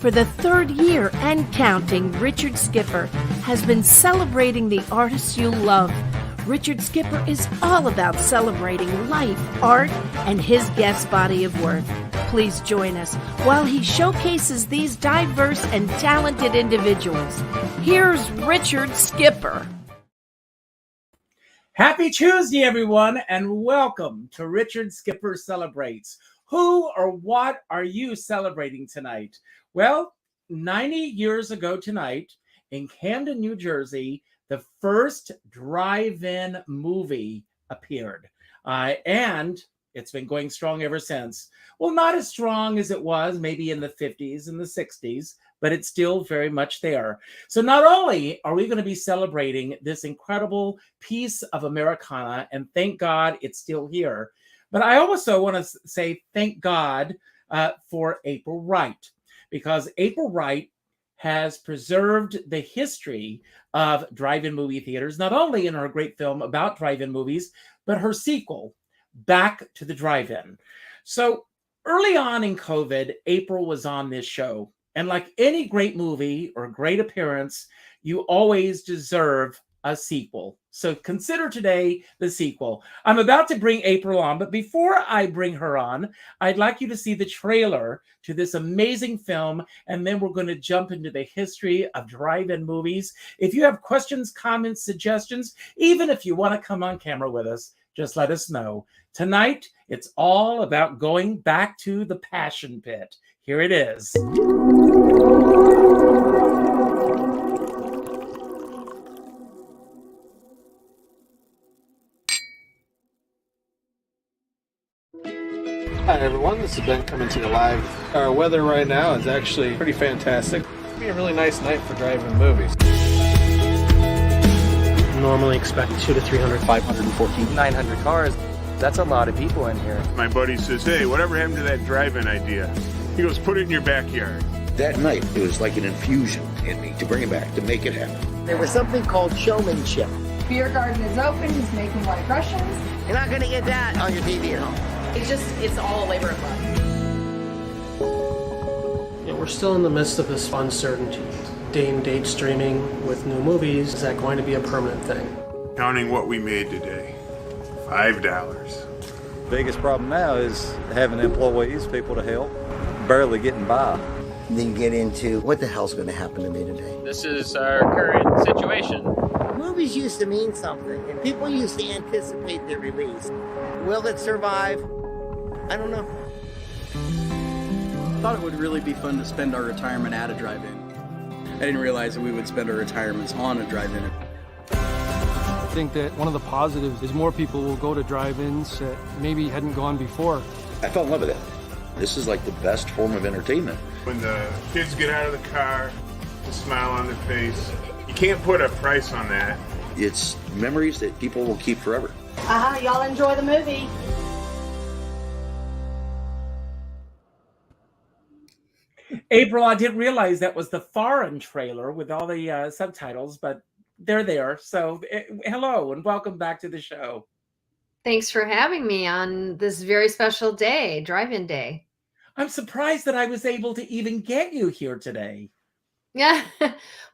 For the third year and counting, Richard Skipper has been celebrating the artists you love. Richard Skipper is all about celebrating life, art, and his guest body of work. Please join us while he showcases these diverse and talented individuals. Here's Richard Skipper. Happy Tuesday, everyone, and welcome to Richard Skipper Celebrates. Who or what are you celebrating tonight? Well, 90 years ago tonight, in Camden, New Jersey, the first drive-in movie appeared. And it's been going strong ever since. Well, not as strong as it was maybe in the 50s and the 60s, but it's still very much there. So not only are we going to be celebrating this incredible piece of Americana, and thank God it's still here, but I also want to say thank God for April Wright, because April Wright has preserved the history of drive-in movie theaters, not only in her great film about drive-in movies, but her sequel, Back to the Drive-In. So early on in COVID, April was on this show. And like any great movie or great appearance, you always deserve a sequel. So consider today the sequel. I'm about to bring April on, but before I bring her on, I'd like you to see the trailer to this amazing film, and then we're going to jump into the history of drive-in movies. If you have questions, comments, suggestions, even if you want to come on camera with us, just let us know. Tonight, it's all about going back to the passion pit. Here it is. Hi everyone, this is Ben coming to you live. Our weather right now is actually pretty fantastic. It'll be a really nice night for driving movies. Normally expect 200 to 300, 514, 900 cars. That's a lot of people in here. My buddy says, hey, whatever happened to that drive-in idea? He goes, put it in your backyard. That night, it was like an infusion in me to bring it back, to make it happen. There was something called showmanship. Beer garden is open, he's making white Russians. You're not going to get that on your TV at home. It's all a labor of love. Yeah, we're still in the midst of this uncertainty. Day and date streaming with new movies, is that going to be a permanent thing? Counting what we made today, $5. Biggest problem now is having employees, people to help, barely getting by. And then you get into what the hell's going to happen to me today. This is our current situation. Movies used to mean something, and people used to anticipate their release. Will it survive? I don't know. I thought it would really be fun to spend our retirement at a drive-in. I didn't realize that we would spend our retirements on a drive-in. I think that one of the positives is more people will go to drive-ins that maybe hadn't gone before. I fell in love with it. This is like the best form of entertainment. When the kids get out of the car, the smile on their face, you can't put a price on that. It's memories that people will keep forever. Y'all enjoy the movie. April, I didn't realize that was the foreign trailer with all the subtitles, but they're there. So hello and welcome back to the show. Thanks for having me on this very special day, drive-in day. I'm surprised that I was able to even get you here today. Yeah.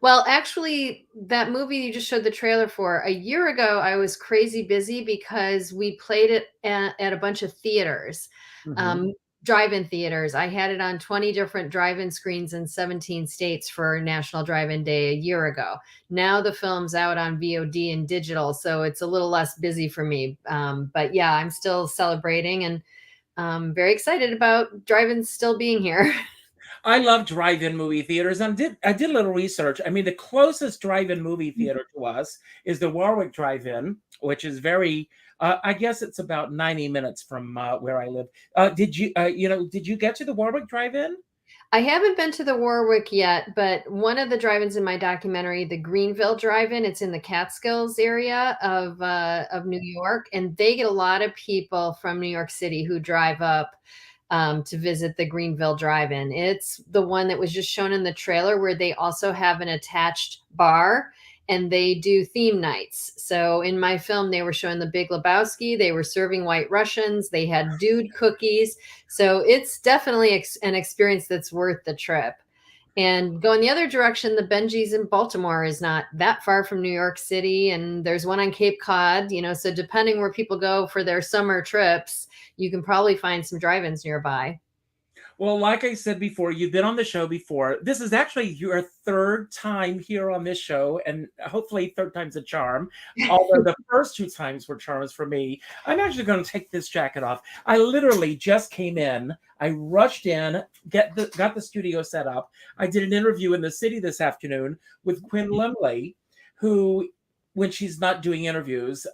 Well, actually, that movie you just showed the trailer for, a year ago, I was crazy busy because we played it at a bunch of theaters, drive-in theaters. I had it on 20 different drive-in screens in 17 states for National Drive-In Day a year ago. Now the film's out on VOD and digital, so it's a little less busy for me. But yeah, I'm still celebrating and very excited about drive-in still being here. I love drive-in movie theaters. And I did a little research. I mean, the closest drive-in movie theater to us is the Warwick Drive-In, which is very, I guess it's about 90 minutes from where I live. Did you get to the Warwick Drive-In? I haven't been to the Warwick yet, but one of the drive-ins in my documentary, the Greenville Drive-In, it's in the Catskills area of New York, and they get a lot of people from New York City who drive up to visit the Greenville Drive-In. It's the one that was just shown in the trailer where they also have an attached bar and they do theme nights. So in my film, they were showing The Big Lebowski. They were serving White Russians. They had dude cookies. So it's definitely an experience that's worth the trip. And going the other direction, the Benji's in Baltimore is not that far from New York City. And there's one on Cape Cod, so depending where people go for their summer trips, you can probably find some drive-ins nearby. Well, like I said before, you've been on the show before. This is actually your third time here on this show, and hopefully third time's a charm. Although the first 2 times were charms for me. I'm actually going to take this jacket off. I literally just came in. I rushed in, got the studio set up. I did an interview in the city this afternoon with Quinn Limley, who, when she's not doing interviews,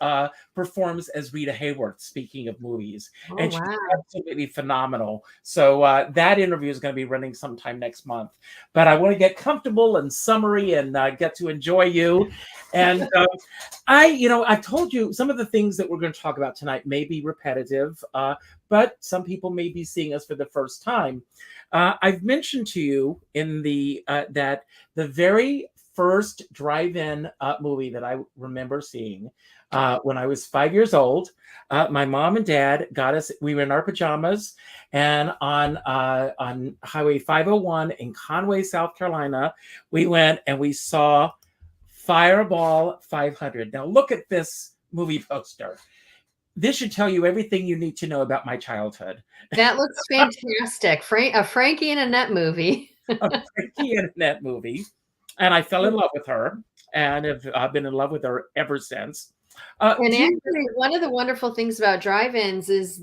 performs as Rita Hayworth, speaking of movies. Oh, and she's wow. absolutely phenomenal. So that interview is going to be running sometime next month. But I want to get comfortable and summery and get to enjoy you. And I've told you some of the things that we're going to talk about tonight may be repetitive, but some people may be seeing us for the first time. I've mentioned to you in that the very first drive-in movie that I remember seeing when I was 5 years old. My mom and dad got us. We were in our pajamas, and on Highway 501 in Conway, South Carolina, we went and we saw Fireball 500. Now look at this movie poster. This should tell you everything you need to know about my childhood. That looks fantastic. A Frankie and Annette movie. A Frankie and Annette movie. And I fell in love with her, and I've been in love with her ever since. And actually, one of the wonderful things about drive-ins is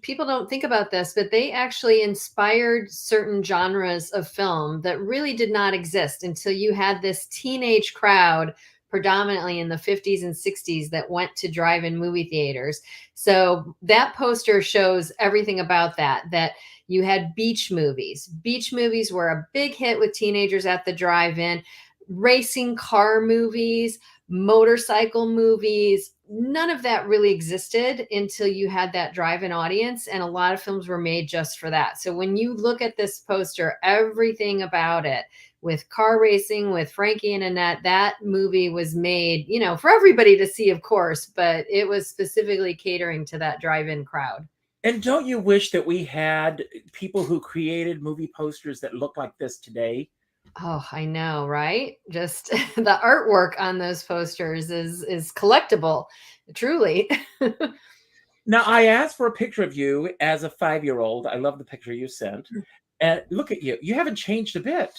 people don't think about this, but they actually inspired certain genres of film that really did not exist until you had this teenage crowd, predominantly in the 50s and 60s, that went to drive-in movie theaters. So that poster shows everything about that you had beach movies. Beach movies were a big hit with teenagers at the drive-in. Racing car movies, motorcycle movies, none of that really existed until you had that drive-in audience, and a lot of films were made just for that. So when you look at this poster, everything about it, with car racing, with Frankie and Annette, that movie was made, for everybody to see, of course, but it was specifically catering to that drive-in crowd. And don't you wish that we had people who created movie posters that look like this today? Oh, I know, right? Just the artwork on those posters is collectible, truly. Now, I asked for a picture of you as a 5-year-old. I love the picture you sent. And look at you. You haven't changed a bit.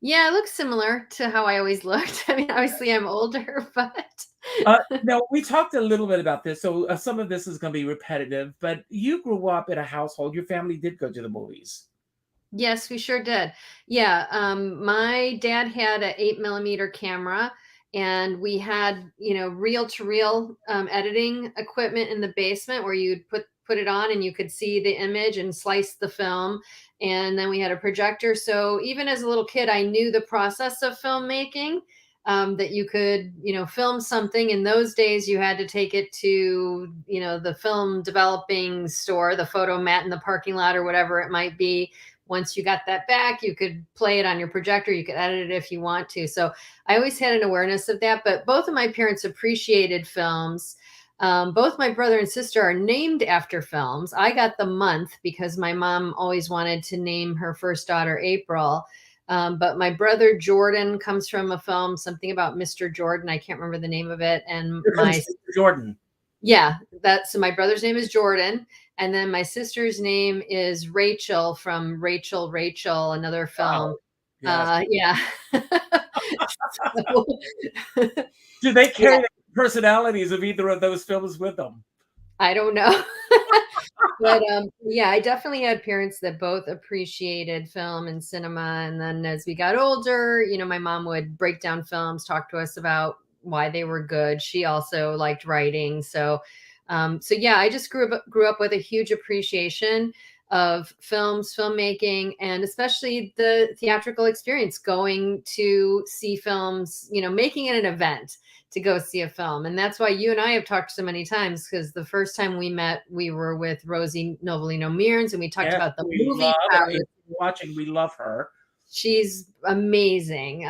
Yeah, it looks similar to how I always looked. I mean, obviously I'm older, but... Now, we talked a little bit about this, so some of this is going to be repetitive, but you grew up in a household. Your family did go to the movies. Yes, we sure did. Yeah, my dad had an 8mm camera, and we had, reel-to-reel editing equipment in the basement where you'd put it on and you could see the image and slice the film. And then we had a projector. So even as a little kid, I knew the process of filmmaking, that you could, film something. In those days, you had to take it to, the film developing store, the photo mat in the parking lot or whatever it might be. Once you got that back, you could play it on your projector. You could edit it if you want to. So I always had an awareness of that. But both of my parents appreciated films. Both my brother and sister are named after films. I got the month because my mom always wanted to name her first daughter April. But my brother Jordan comes from a film, something about Mr. Jordan. I can't remember the name of it. And my Mr. Jordan. Yeah, so my brother's name is Jordan. And then my sister's name is Rachel from Rachel, another film. Wow. Yes. Yeah. Do they carry the personalities of either of those films with them? I don't know. But yeah, I definitely had parents that both appreciated film and cinema. And then as we got older, my mom would break down films, talk to us about why they were good. She also liked writing. So yeah, I just grew up with a huge appreciation of films, filmmaking, and especially the theatrical experience, going to see films, making it an event to go see a film. And that's why you and I have talked so many times, because the first time we met, we were with Rosie Novelino-Mearns, and we talked about the movie. We love her. She's amazing.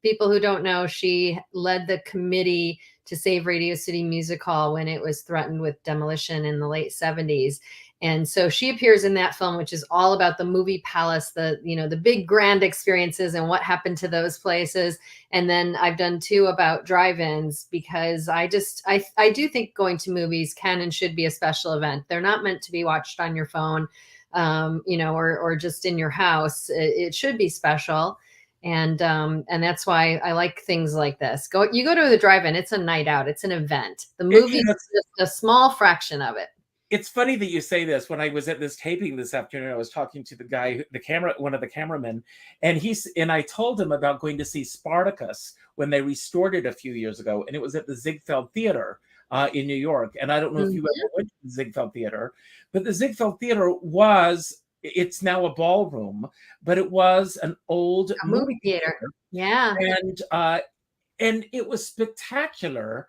People who don't know, she led the committee to save Radio City Music Hall when it was threatened with demolition in the late 70s. And so she appears in that film, which is all about the movie palace, the big grand experiences and what happened to those places. And then I've done 2 about drive-ins, because I do think going to movies can and should be a special event. They're not meant to be watched on your phone, or just in your house. It should be special. And that's why I like things like this. You go to the drive-in, it's a night out, it's an event. The movie is just a small fraction of it. It's funny that you say this. When I was at this taping this afternoon, I was talking to the guy, one of the cameramen, and I told him about going to see Spartacus when they restored it a few years ago, and it was at the Ziegfeld Theater in New York. And I don't know if you ever went to the Ziegfeld Theater, but the Ziegfeld Theater it's now a ballroom, but it was an old movie theater. Yeah. And it was spectacular.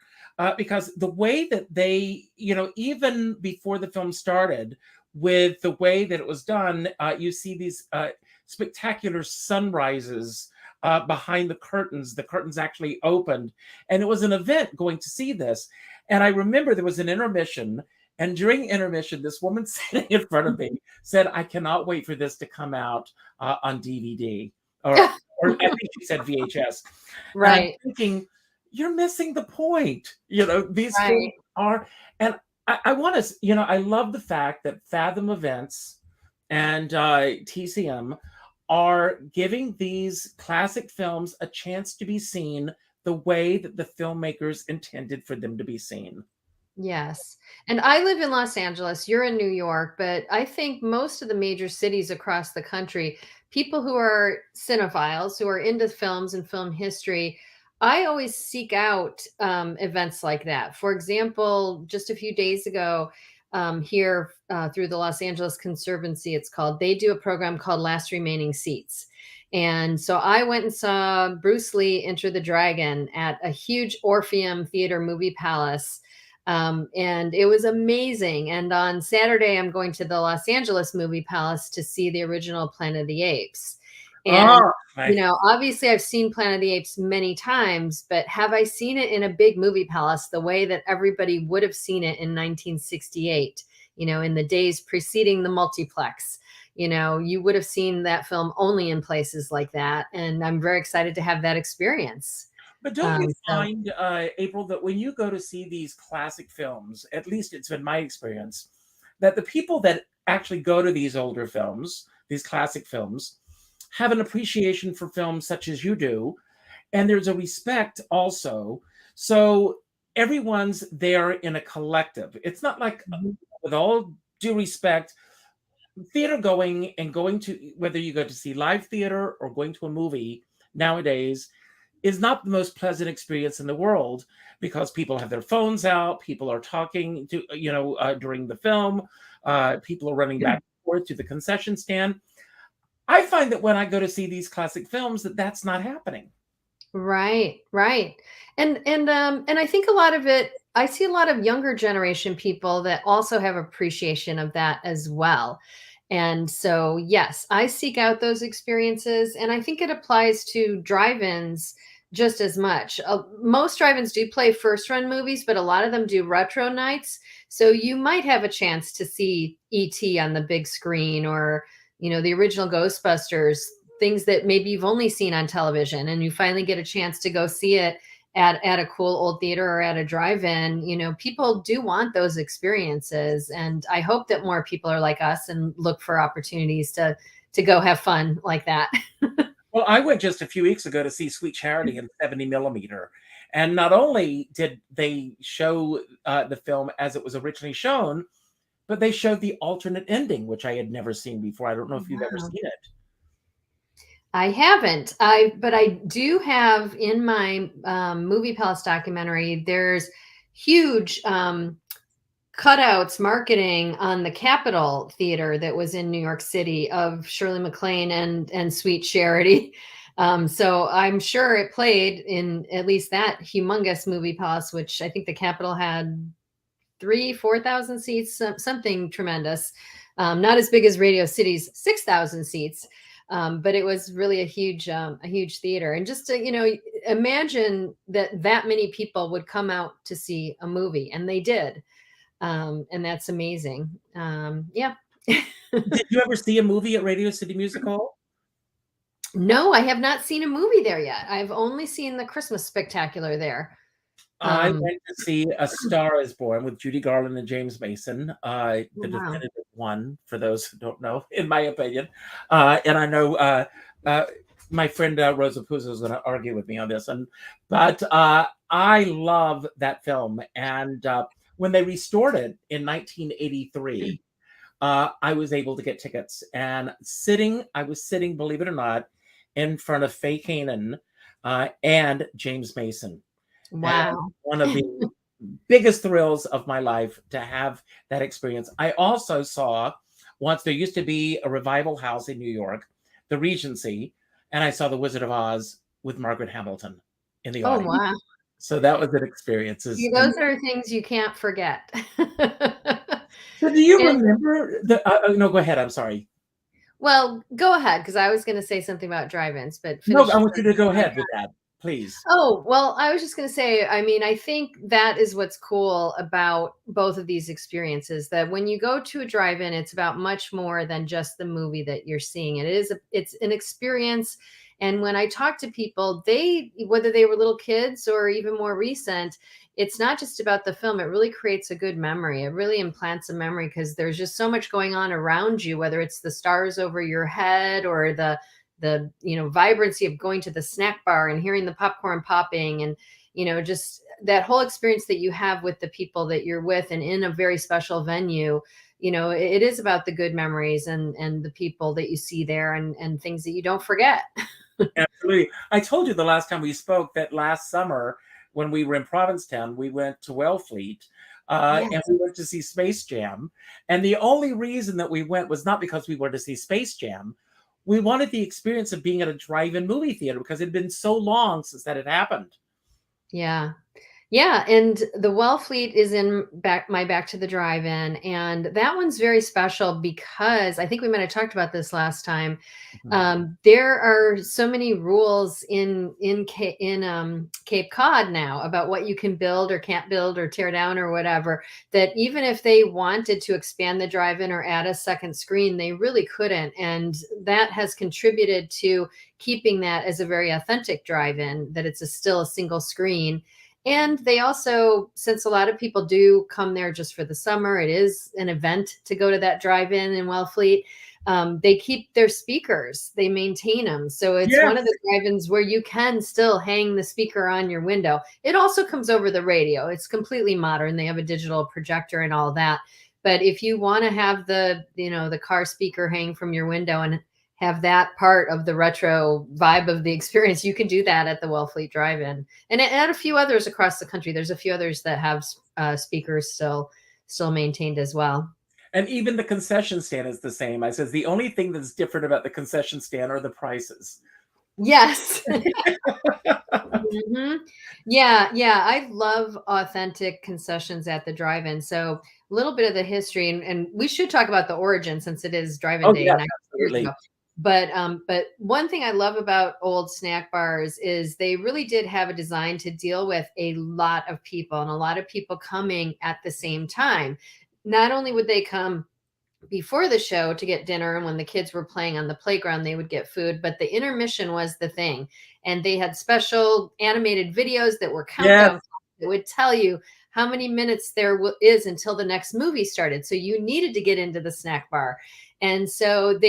Because the way that they, even before the film started, with the way that it was done, you see these spectacular sunrises behind the curtains. The curtains actually opened, and it was an event going to see this. And I remember there was an intermission, and during intermission, this woman sitting in front of me said, "I cannot wait for this to come out on DVD," or I think she said VHS. Right. And I'm thinking, you're missing the point. These films are, and I want to, I love the fact that Fathom Events and TCM are giving these classic films a chance to be seen the way that the filmmakers intended for them to be seen. Yes. And I live in Los Angeles, you're in New York, but I think most of the major cities across the country, people who are cinephiles, who are into films and film history, I always seek out events like that. For example, just a few days ago, here through the Los Angeles Conservancy, it's called, they do a program called Last Remaining Seats. And so I went and saw Bruce Lee Enter the Dragon at a huge Orpheum Theater movie palace. And it was amazing. And on Saturday, I'm going to the Los Angeles Movie Palace to see the original Planet of the Apes. And, obviously I've seen Planet of the Apes many times, but have I seen it in a big movie palace the way that everybody would have seen it in 1968, in the days preceding the multiplex? You would have seen that film only in places like that. And I'm very excited to have that experience. But don't you find, April, that when you go to see these classic films, at least it's been my experience, that the people that actually go to these older films, these classic films, have an appreciation for films such as you do, and there's a respect also. So everyone's there in a collective. It's not like, with all due respect, theater going to, whether you go to see live theater or going to a movie nowadays, is not the most pleasant experience in the world, because people have their phones out, people are talking to, during the film, people are running back and forth to the concession stand. I find that when I go to see these classic films, that's not happening. Right. And I think a lot of it, I see a lot of younger generation people that also have appreciation of that as well. And so, yes, I seek out those experiences, and I think it applies to drive-ins just as much. Most drive-ins do play first-run movies, but a lot of them do retro nights. So you might have a chance to see E.T. on the big screen, or the original Ghostbusters, things that maybe you've only seen on television, and you finally get a chance to go see it at a cool old theater or at a drive-in. People do want those experiences. And I hope that more people are like us and look for opportunities to go have fun like that. Well, I went just a few weeks ago to see Sweet Charity in 70 millimeter. And not only did they show the film as it was originally shown, but they showed the alternate ending, which I had never seen before. I don't know if you've ever seen it. I haven't. But I do have in my Movie Palace documentary, there's huge cutouts, marketing on the Capitol Theater that was in New York City of Shirley MacLaine and Sweet Charity. So I'm sure it played in at least that humongous Movie Palace, which I think the Capitol had 4,000 seats, something tremendous. Not as big as Radio City's 6,000 seats. But it was really a huge theater. And just to, imagine that many people would come out to see a movie, and they did. And that's amazing. Yeah. Did you ever see a movie at Radio City Music Hall? No, I have not seen a movie there yet. I've only seen the Christmas spectacular there. I went to see A Star Is Born with Judy Garland and James Mason, the definitive one, for those who don't know, in my opinion. And I know my friend Rosa Puzo is going to argue with me on this, but I love that film. And when they restored it in 1983, I was able to get tickets. And I was sitting, believe it or not, in front of Faye Kanan and James Mason. Wow. And one of the biggest thrills of my life to have that experience. I also saw, once there used to be a revival house in New York, the Regency, and I saw The Wizard of Oz with Margaret Hamilton in the audience. Oh, wow. So that was an experience. See, those are things you can't forget. So do you remember no, go ahead. I'm sorry. Well, go ahead, because I was going to say something about drive-ins, but no, I want you to go ahead with that, please. Oh, well, I was just going to say, I mean, I think that is what's cool about both of these experiences, that when you go to a drive-in, it's about much more than just the movie that you're seeing. It's an experience. And when I talk to people, whether they were little kids or even more recent, it's not just about the film. It really creates a good memory. It really implants a memory because there's just so much going on around you, whether it's the stars over your head or the vibrancy of going to the snack bar and hearing the popcorn popping, and just that whole experience that you have with the people that you're with and in a very special venue. It is about the good memories and the people that you see there and things that you don't forget. Absolutely. I told you the last time we spoke that last summer when we were in Provincetown, we went to Wellfleet and we went to see Space Jam. And the only reason that we went was not because we wanted to see Space Jam. We wanted the experience of being at a drive-in movie theater because it had been so long since that had happened. Yeah. Yeah. And the Wellfleet is in my Back to the Drive-In. And that one's very special because I think we might have talked about this last time. There are so many rules in Cape Cod now about what you can build or can't build or tear down or whatever, that even if they wanted to expand the drive-in or add a second screen, they really couldn't. And that has contributed to keeping that as a very authentic drive-in, that it's still a single screen. And they also, since a lot of people do come there just for the summer, it is an event to go to that drive-in in Wellfleet. They keep their speakers, they maintain them. So it's one of the drive-ins where you can still hang the speaker on your window. It also comes over the radio. It's completely modern. They have a digital projector and all that. But if you want to have the car speaker hang from your window and have that part of the retro vibe of the experience, you can do that at the Wellfleet Drive-In, and at a few others across the country. There's a few others that have speakers still maintained as well. And even the concession stand is the same. I says the only thing that's different about the concession stand are the prices. Yes. Yeah. I love authentic concessions at the drive-in. So a little bit of the history, and we should talk about the origin since it is drive-in day. Yeah, absolutely. But one thing I love about old snack bars is they really did have a design to deal with a lot of people and a lot of people coming at the same time. Not only would they come before the show to get dinner, and when the kids were playing on the playground, they would get food, but the intermission was the thing. And they had special animated videos that were countdown that would tell you how many minutes there is until the next movie started. So you needed to get into the snack bar. And so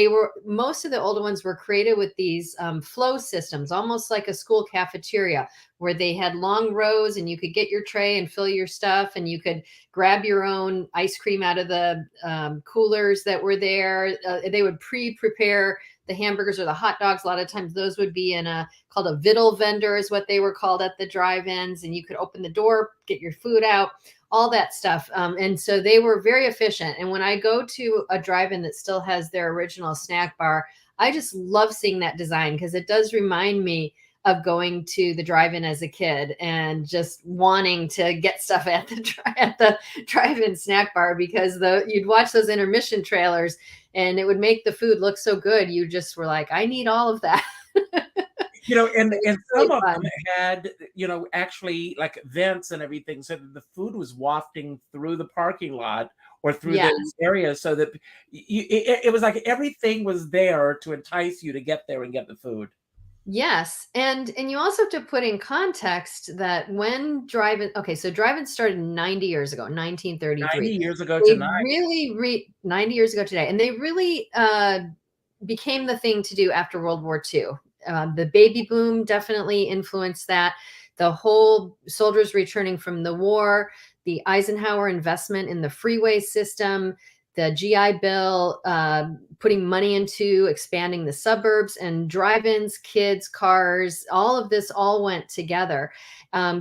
most of the older ones were created with these flow systems, almost like a school cafeteria, where they had long rows and you could get your tray and fill your stuff, and you could grab your own ice cream out of the coolers that were there. They would pre-prepare the hamburgers or the hot dogs. A lot of times those would be called a vittle vendor is what they were called at the drive-ins. And you could open the door, get your food out, all that stuff. And so they were very efficient. And when I go to a drive-in that still has their original snack bar, I just love seeing that design because it does remind me of going to the drive-in as a kid and just wanting to get stuff at the drive-in snack bar, because you'd watch those intermission trailers and it would make the food look so good. You just were like, I need all of that. And really some of fun. them had, actually like vents and everything, so that the food was wafting through the parking lot or through Yes. the area, so that it was like everything was there to entice you to get there and get the food. Yes, and you also have to put in context that when drive-in, okay, so drive-in started 90 years ago, 90 1933. years ago They tonight. really 90 years ago today, and they really became the thing to do after World War II. The baby boom definitely influenced that. The whole soldiers returning from the war, the Eisenhower investment in the freeway system, the GI Bill, putting money into expanding the suburbs and drive-ins, kids, cars, all of this all went together.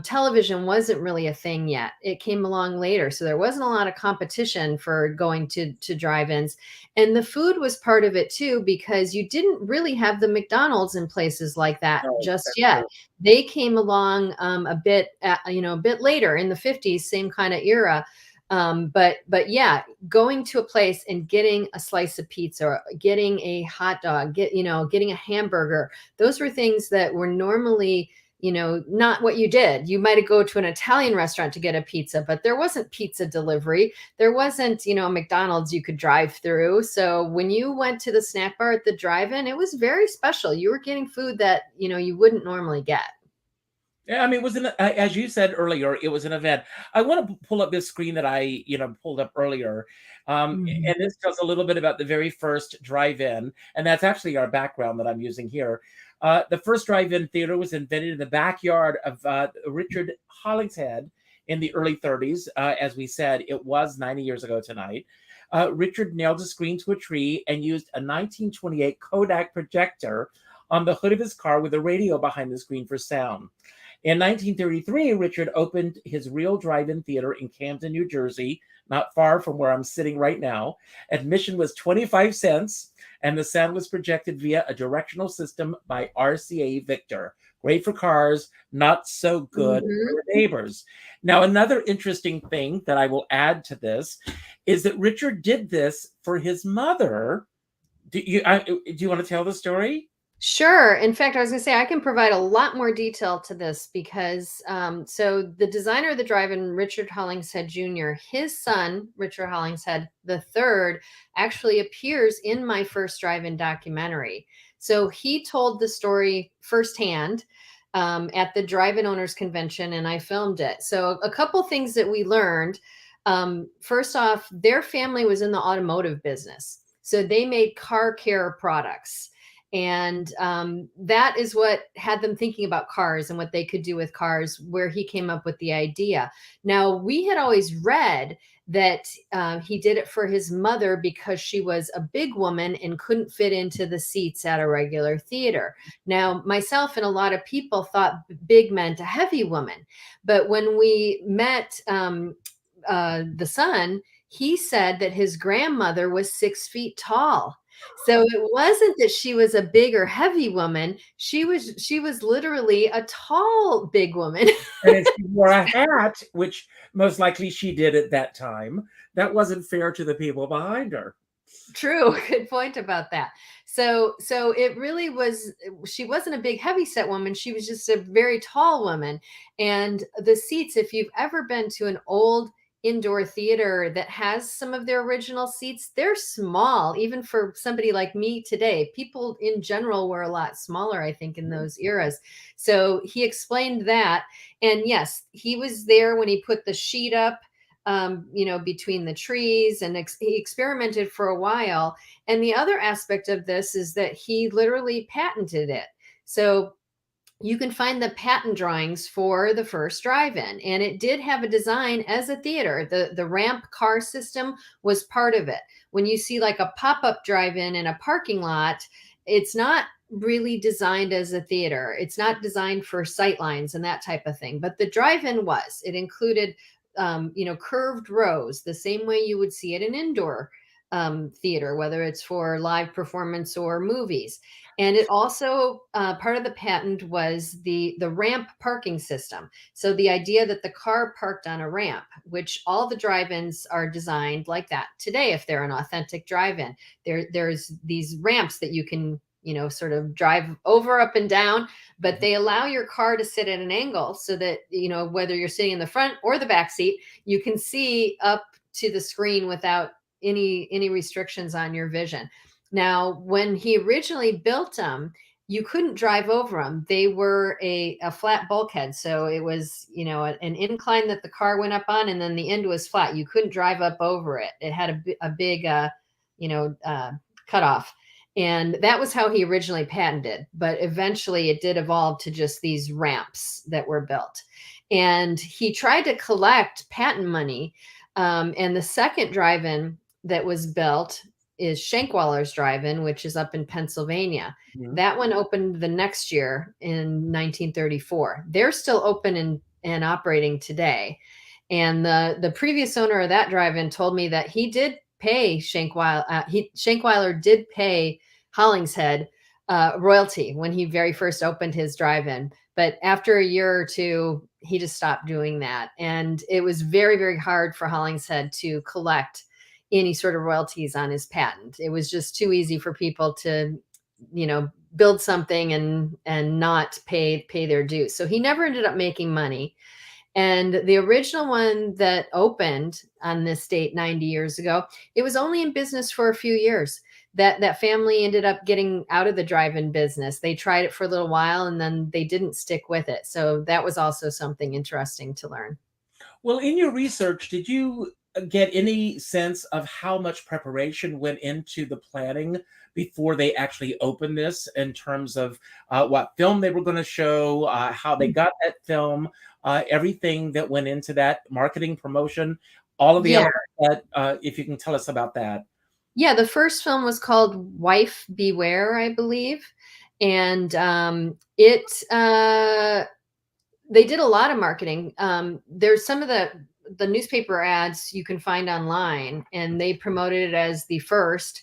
Television wasn't really a thing yet. It came along later. So there wasn't a lot of competition for going to drive-ins. And the food was part of it too, because you didn't really have the McDonald's in places like that No, just that's yet. true. They came along a bit, a bit later in the 50s, same kind of era. But yeah, going to a place and getting a slice of pizza, or getting a hot dog, getting a hamburger, those were things that were normally, not what you did. You might go to an Italian restaurant to get a pizza, but there wasn't pizza delivery. There wasn't, a McDonald's you could drive through. So when you went to the snack bar at the drive-in, it was very special. You were getting food that, you wouldn't normally get. Yeah, I mean, it was as you said earlier, it was an event. I want to pull up this screen that I, pulled up earlier, and this tells a little bit about the very first drive-in, and that's actually our background that I'm using here. The first drive-in theater was invented in the backyard of Richard Hollingshead in the early 30s. As we said, it was 90 years ago tonight. Richard nailed a screen to a tree and used a 1928 Kodak projector on the hood of his car with a radio behind the screen for sound. In 1933, Richard opened his real drive-in theater in Camden, New Jersey, not far from where I'm sitting right now. Admission was 25 cents, and the sound was projected via a directional system by RCA Victor. Great for cars, not so good for neighbors. Now, another interesting thing that I will add to this is that Richard did this for his mother. Do you want to tell the story? Sure. In fact, I was going to say I can provide a lot more detail to this because so the designer of the drive-in, Richard Hollingshead Jr., his son, Richard Hollingshead III, actually appears in my first drive-in documentary. So he told the story firsthand at the drive-in owners convention, and I filmed it. So a couple things that we learned. First off, their family was in the automotive business. So they made car care products. And that is what had them thinking about cars and what they could do with cars, where he came up with the idea. Now, we had always read that he did it for his mother because she was a big woman and couldn't fit into the seats at a regular theater. Now, myself and a lot of people thought big meant a heavy woman. But when we met the son, he said that his grandmother was 6 feet tall. So it wasn't that she was a big or heavy woman. She was literally a tall, big woman. And if she wore a hat, which most likely she did at that time, that wasn't fair to the people behind her. True. Good point about that. So it really was, she wasn't a big heavy set woman. She was just a very tall woman. And the seats, if you've ever been to an old indoor theater that has some of their original seats, they're small, even for somebody like me today. People in general were a lot smaller, I think, in those eras. So he explained that. And yes, he was there when he put the sheet up, between the trees, and he experimented for a while. And the other aspect of this is that he literally patented it. So you can find the patent drawings for the first drive-in, and it did have a design as a theater. The ramp car system was part of it. When you see like a pop-up drive-in in a parking lot, it's not really designed as a theater. It's not designed for sight lines and that type of thing. But the drive-in was. It included, curved rows, the same way you would see it in indoor theater, whether it's for live performance or movies. And it also, part of the patent was the ramp parking system. So the idea that the car parked on a ramp, which all the drive-ins are designed like that today. If they're an authentic drive-in, there's these ramps that you can sort of drive over, up and down, but they allow your car to sit at an angle so that, whether you're sitting in the front or the back seat, you can see up to the screen without any restrictions on your vision. Now, when he originally built them, you couldn't drive over them. They were a flat bulkhead. So it was, an incline that the car went up on, and then the end was flat. You couldn't drive up over it. It had a big, cutoff. And that was how he originally patented. But eventually it did evolve to just these ramps that were built. And he tried to collect patent money. And the second drive-in that was built is Shankweiler's Drive-In, which is up in Pennsylvania. Mhm. That one opened the next year in 1934. They're still open and operating today. And the previous owner of that drive-in told me that he did pay Shankweiler. Shankweiler did pay Hollingshead royalty when he very first opened his drive-in. But after a year or two, he just stopped doing that. And it was very, very hard for Hollingshead to collect any sort of royalties on his patent. It was just too easy for people to, build something and not pay their dues. So he never ended up making money. And the original one that opened on this date 90 years ago, it was only in business for a few years. That family ended up getting out of the drive-in business. They tried it for a little while and then they didn't stick with it. So that was also something interesting to learn. Well, in your research, did you get any sense of how much preparation went into the planning before they actually opened this, in terms of what film they were going to show, how they got that film, everything that went into that, marketing, promotion, all of the elements that, if you can tell us about that. Yeah, the first film was called Wife Beware, I believe. And they did a lot of marketing. There's some of the newspaper ads you can find online, and they promoted it as the first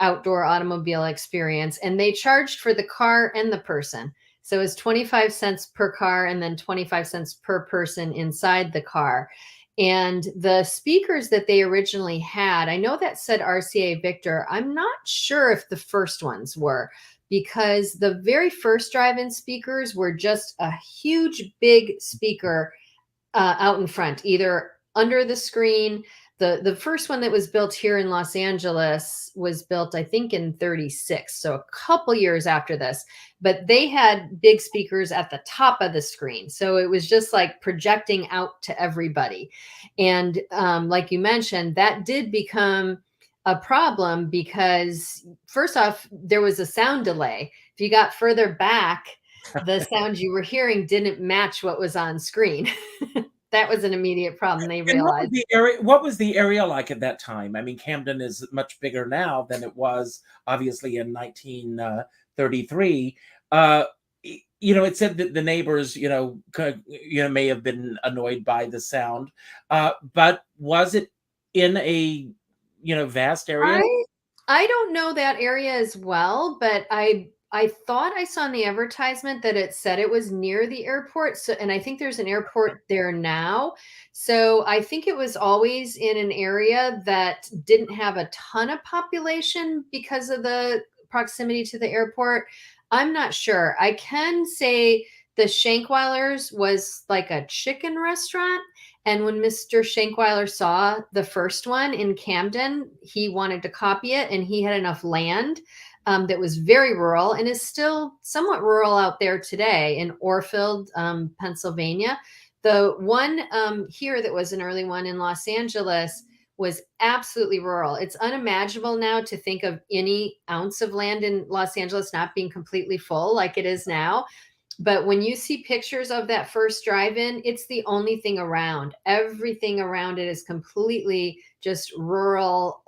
outdoor automobile experience. And they charged for the car and the person. So it was 25 cents per car and then 25 cents per person inside the car. And the speakers that they originally had, I know that said RCA Victor. I'm not sure if the first ones were, because the very first drive-in speakers were just a huge, big speaker out in front, either under the screen. The first one that was built here in Los Angeles was built, I think, in 36. So a couple years after this, but they had big speakers at the top of the screen. So it was just like projecting out to everybody. And like you mentioned, that did become a problem because, first off, there was a sound delay. If you got further back, the sound you were hearing didn't match what was on screen. That was an immediate problem, they realized. What was the area like at that time? I mean, Camden is much bigger now than it was, obviously, in 1933. It said that the neighbors, may have been annoyed by the sound. But was it in a, vast area? I don't know that area as well, but I thought I saw in the advertisement that it said it was near the airport. So, and I think there's an airport there now. So I think it was always in an area that didn't have a ton of population because of the proximity to the airport. I'm not sure. I can say the Shankweilers was like a chicken restaurant. And when Mr. Shankweiler saw the first one in Camden, he wanted to copy it, and he had enough land that was very rural and is still somewhat rural out there today in Orfield, Pennsylvania. The one here that was an early one in Los Angeles was absolutely rural. It's unimaginable now to think of any ounce of land in Los Angeles not being completely full like it is now. But when you see pictures of that first drive-in, it's the only thing around. Everything around it is completely just rural,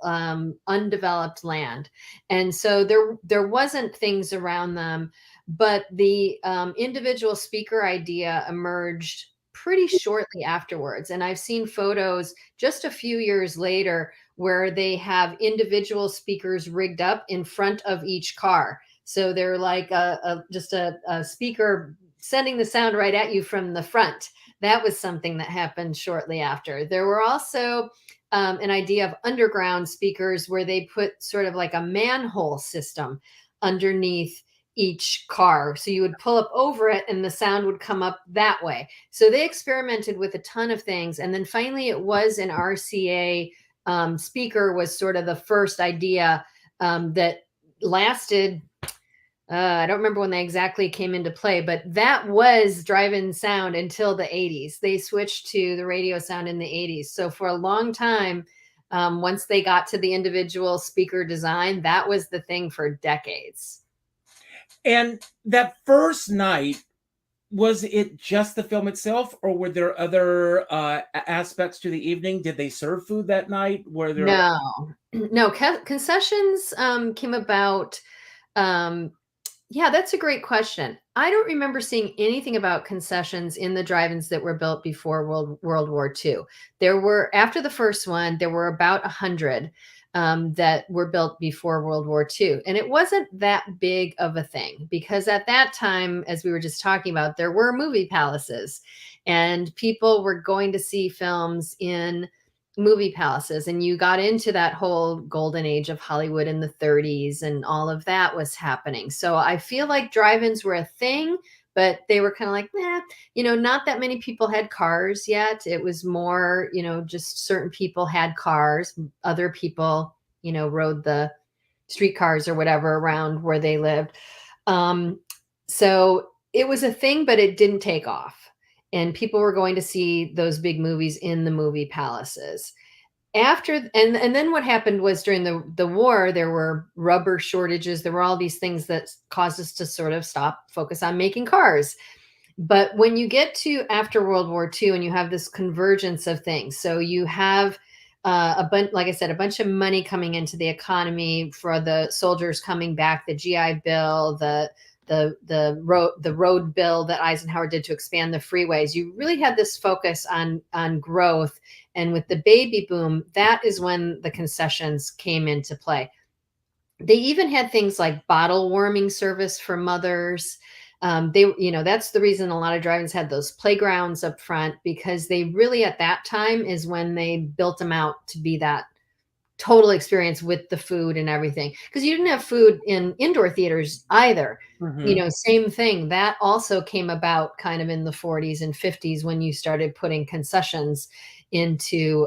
undeveloped land. And so there wasn't things around them, but the individual speaker idea emerged pretty shortly afterwards. And I've seen photos just a few years later where they have individual speakers rigged up in front of each car. So they're like just a speaker sending the sound right at you from the front. That was something that happened shortly after. There were also an idea of underground speakers where they put sort of like a manhole system underneath each car. So you would pull up over it and the sound would come up that way. So they experimented with a ton of things. And then finally it was an RCA speaker was sort of the first idea that lasted. I don't remember when they exactly came into play, but that was drive-in sound until the 80s. They switched to the radio sound in the 80s. So for a long time, once they got to the individual speaker design, that was the thing for decades. And that first night, was it just the film itself, or were there other aspects to the evening? Did they serve food that night? Were there No concessions came about. Yeah, that's a great question. I don't remember seeing anything about concessions in the drive-ins that were built before World War II. There were, after the first one, there were about 100 that were built before World War II. And it wasn't that big of a thing because at that time, as we were just talking about, there were movie palaces and people were going to see films in movie palaces, and you got into that whole golden age of Hollywood in the 30s and all of that was happening. So I feel like drive-ins were a thing, but they were kind of like, not that many people had cars yet. It was more, just certain people had cars. Other people, rode the streetcars or whatever around where they lived. So it was a thing, but it didn't take off. And people were going to see those big movies in the movie palaces. And then what happened was during the war, there were rubber shortages. There were all these things that caused us to sort of focus on making cars. But when you get to after World War II and you have this convergence of things, so you have like I said, a bunch of money coming into the economy for the soldiers coming back, the GI Bill, the road bill that Eisenhower did to expand the freeways. You really had this focus on growth. And with the baby boom, that is when the concessions came into play. They even had things like bottle warming service for mothers. That's the reason a lot of drive-ins had those playgrounds up front, because they really at that time is when they built them out to be that total experience with the food and everything, because you didn't have food in indoor theaters either. Same thing that also came about kind of in the 40s and 50s when you started putting concessions into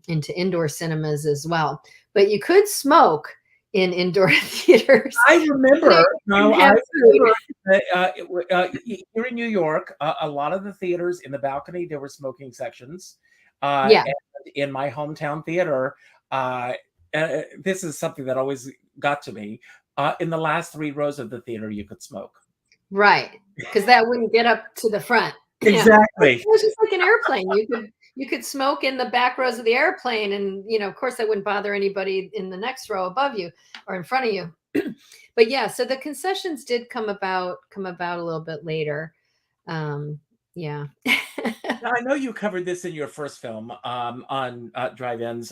indoor cinemas as well. But you could smoke in indoor theaters. I remember here in New York, a lot of the theaters in the balcony, there were smoking sections. And in my hometown theater, this is something that always got to me. In the last 3 rows of the theater, you could smoke. Right, because that wouldn't get up to the front. Exactly. It was just like an airplane. You could smoke in the back rows of the airplane, and of course, that wouldn't bother anybody in the next row above you or in front of you. But yeah, so the concessions did come about a little bit later. Yeah. Now, I know you covered this in your first film on drive-ins,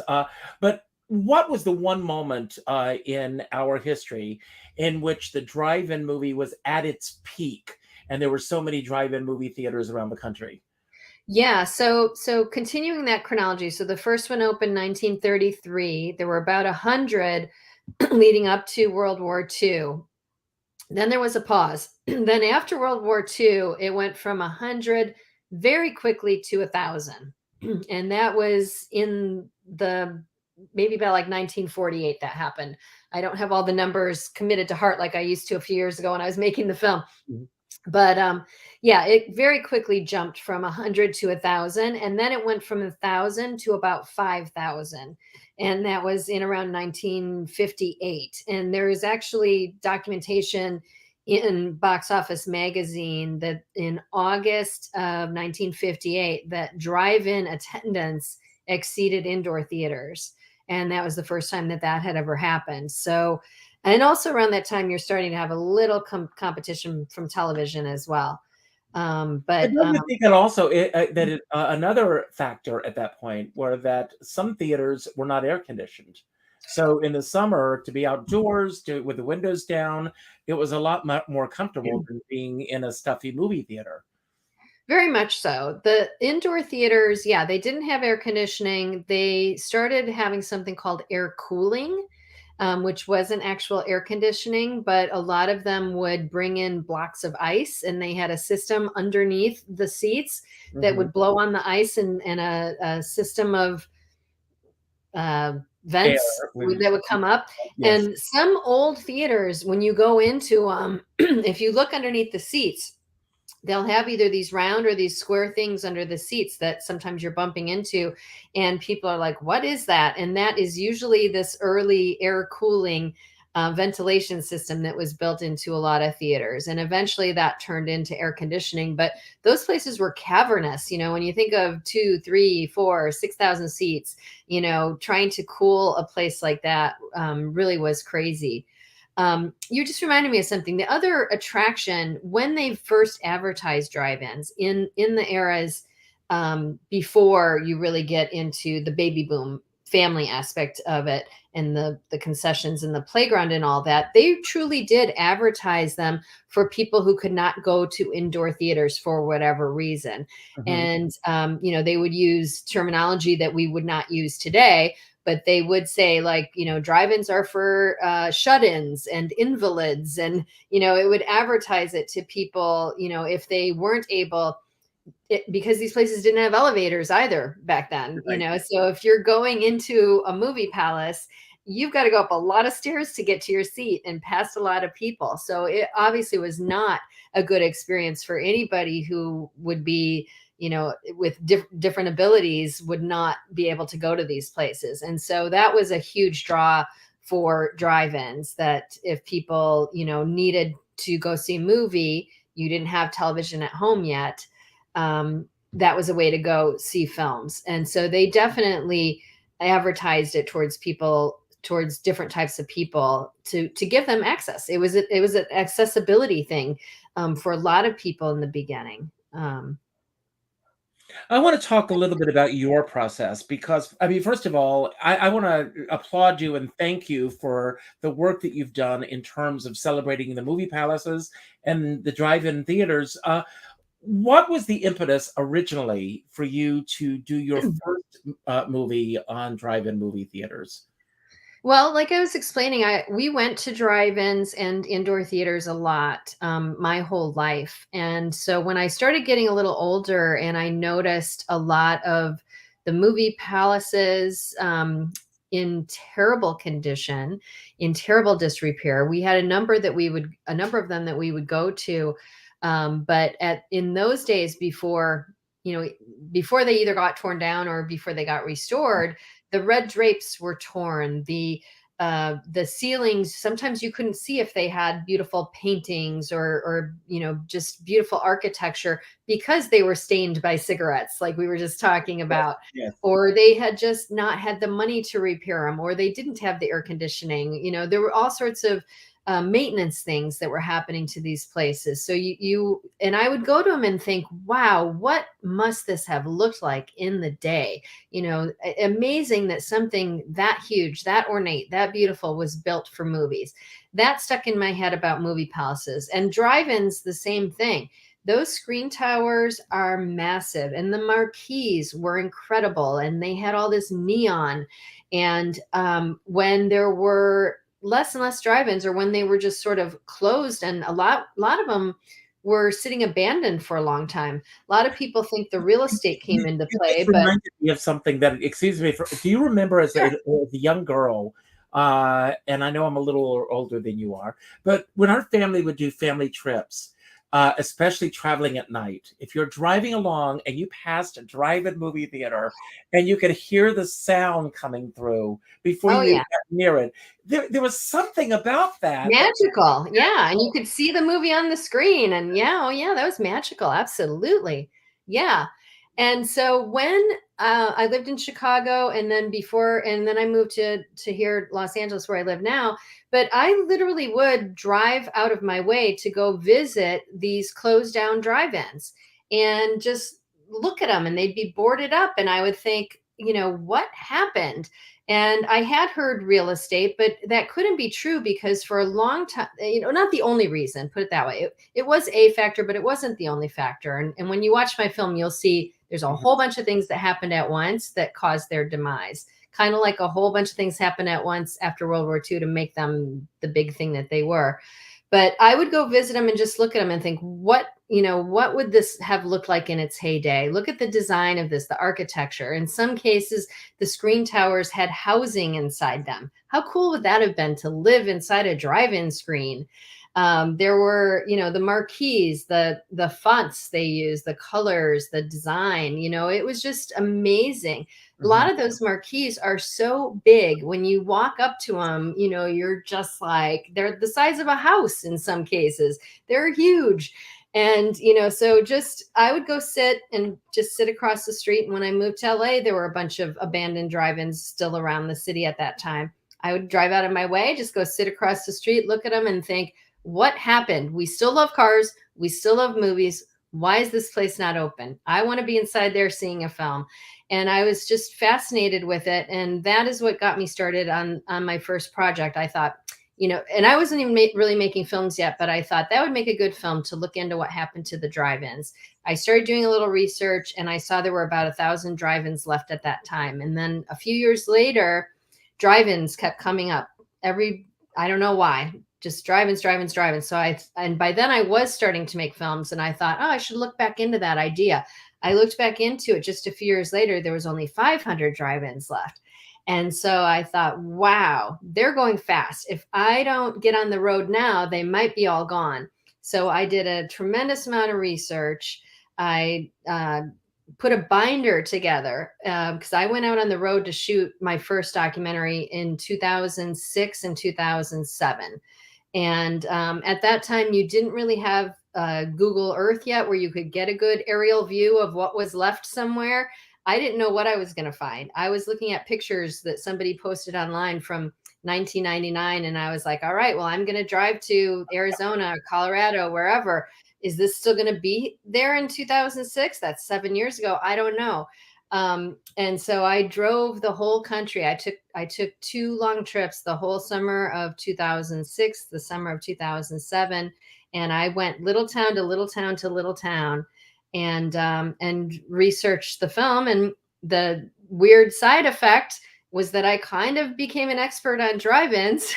but what was the one moment in our history in which the drive-in movie was at its peak and there were so many drive-in movie theaters around the country? Yeah, so continuing that chronology, so the first one opened 1933. There were about 100 leading up to World War II. Then there was a pause. Then after World War II, it went from 100 very quickly to 1,000. And that was in maybe about like 1948 that happened. I don't have all the numbers committed to heart like I used to a few years ago when I was making the film. But it very quickly jumped from 100 to 1,000. And then it went from 1,000 to about 5,000. And that was in around 1958. And there is actually documentation in Box Office Magazine that in August of 1958, that drive-in attendance exceeded indoor theaters. And that was the first time that had ever happened. So, and also around that time, you're starting to have a little competition from television as well. But I think that also another factor at that point were that some theaters were not air conditioned. So in the summer, to be outdoors with the windows down, it was a lot more comfortable than being in a stuffy movie theater. Very much so. The indoor theaters, they didn't have air conditioning. They started having something called air cooling. which wasn't actual air conditioning, but a lot of them would bring in blocks of ice, and they had a system underneath the seats that would blow on the ice, and a system of vents that would come up. Yes. And some old theaters, when you go into if you look underneath the seats, they'll have either these round or these square things under the seats that sometimes you're bumping into, and people are like, what is that? And that is usually this early air cooling ventilation system that was built into a lot of theaters. And eventually that turned into air conditioning. But those places were cavernous. When you think of 2, 3, 4, 6,000 seats, trying to cool a place like that really was crazy. You just reminded me of something. The other attraction, when they first advertised drive-ins in the eras before you really get into the baby boom family aspect of it, and the concessions and the playground and all that, they truly did advertise them for people who could not go to indoor theaters for whatever reason. And, they would use terminology that we would not use today, but they would say, like, drive-ins are for shut-ins and invalids. And, it would advertise it to people, if they weren't able, because these places didn't have elevators either back then, so if you're going into a movie palace, you've got to go up a lot of stairs to get to your seat and past a lot of people. So it obviously was not a good experience for anybody who would be, with different abilities, would not be able to go to these places. And so that was a huge draw for drive-ins, that if people, needed to go see a movie, you didn't have television at home yet, that was a way to go see films. And so they definitely advertised it towards people, towards different types of people, to give them access. It was an accessibility thing for a lot of people in the beginning. I want to talk a little bit about your process, because, first of all, I want to applaud you and thank you for the work that you've done in terms of celebrating the movie palaces and the drive-in theaters. What was the impetus originally for you to do your first movie on drive-in movie theaters? Well, like I was explaining, we went to drive-ins and indoor theaters a lot my whole life. And so when I started getting a little older and I noticed a lot of the movie palaces in terrible condition, in terrible disrepair, we had a number of them that we would go to. But in those days, before they either got torn down or before they got restored, the red drapes were torn. The ceilings, sometimes you couldn't see if they had beautiful paintings or just beautiful architecture, because they were stained by cigarettes, like we were just talking about. Yes. Or they had just not had the money to repair them, or they didn't have the air conditioning. There were all sorts of maintenance things that were happening to these places. So and I would go to them and think, wow, what must this have looked like in the day? Amazing that something that huge, that ornate, that beautiful was built for movies. That stuck in my head about movie palaces. And drive-ins, the same thing. Those screen towers are massive, and the marquees were incredible, and they had all this neon. And when there were less and less drive-ins, or when they were just sort of closed, and a lot of them were sitting abandoned for a long time. A lot of people think the real estate came into play, but reminded me of something that, excuse me, do you remember as a young girl, and I know I'm a little older than you are, but when our family would do family trips, especially traveling at night, if you're driving along and you passed a drive-in movie theater and you could hear the sound coming through before you got near it, there was something about that. Magical. Yeah. And you could see the movie on the screen, and that was magical. Absolutely. Yeah. And so when I lived in Chicago, and then I moved to here, Los Angeles, where I live now. But I literally would drive out of my way to go visit these closed down drive-ins and just look at them, and they'd be boarded up. And I would think, what happened? And I had heard real estate, but that couldn't be true, because for a long time, not the only reason, put it that way. It was a factor, but it wasn't the only factor. And when you watch my film, you'll see there's a whole bunch of things that happened at once that caused their demise. kind of like a whole bunch of things happened at once after World War II to make them the big thing that they were. But I would go visit them and just look at them and think, what would this have looked like in its heyday? Look at the design of this, the architecture. In some cases, the screen towers had housing inside them. How cool would that have been to live inside a drive-in screen? There were, the marquees, the fonts they used, the colors, the design, it was just amazing. A lot of those marquees are so big. When you walk up to them, you're just like, they're the size of a house in some cases. They're huge. And, so I would go sit across the street. And when I moved to LA, there were a bunch of abandoned drive-ins still around the city at that time. I would drive out of my way, just go sit across the street, look at them and think, what happened? We still love cars. We still love movies. Why is this place not open? I want to be inside there seeing a film. And I was just fascinated with it. And that is what got me started on my first project. I thought, and I wasn't even really making films yet, but I thought that would make a good film to look into what happened to the drive-ins. I started doing a little research and I saw there were about 1,000 drive-ins left at that time. And then a few years later, drive-ins kept coming up I don't know why, just drive-ins. So by then I was starting to make films and I thought, I should look back into that idea. I looked back into it just a few years later, there was only 500 drive-ins left. And so I thought, wow, they're going fast. If I don't get on the road now, they might be all gone. So I did a tremendous amount of research. I put a binder together because I went out on the road to shoot my first documentary in 2006 and 2007. And at that time, you didn't really have Google Earth yet, where you could get a good aerial view of what was left somewhere. I didn't know what I was going to find. I was looking at pictures that somebody posted online from 1999. And I was like, all right, well, I'm going to drive to Arizona, Colorado, wherever. Is this still going to be there in 2006? That's 7 years ago. I don't know. And so I drove the whole country. I took 2 long trips, the whole summer of 2006, the summer of 2007. And I went little town to little town to little town and researched the film. And the weird side effect was that I kind of became an expert on drive-ins.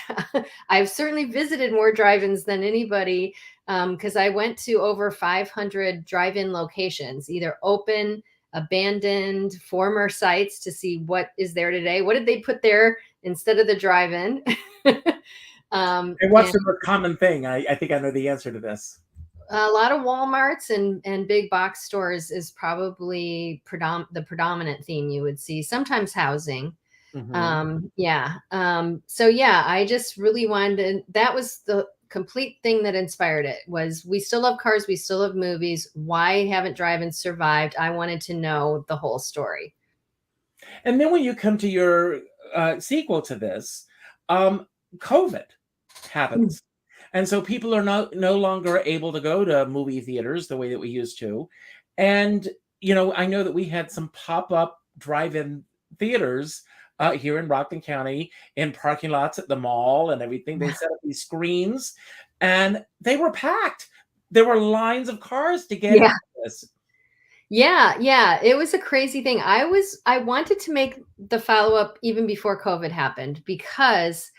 I've certainly visited more drive-ins than anybody because I went to over 500 drive-in locations, either open, abandoned, former sites to see what is there today. What did they put there instead of the drive-in? And what's the most common thing? I think I know the answer to this. A lot of Walmarts and big box stores is probably the predominant theme you would see. Sometimes housing. So yeah, I just really wanted that was the complete thing that inspired it. Was we still love cars, we still love movies. Why haven't drive-ins survived? I wanted to know the whole story. And then when you come to your sequel to this, COVID happens. And so people are no longer able to go to movie theaters the way that we used to. And, I know that we had some pop-up drive-in theaters here in Rockland County in parking lots at the mall and everything. They set up these screens and they were packed. There were lines of cars to get into this. Yeah. It was a crazy thing. I wanted to make the follow-up even before COVID happened because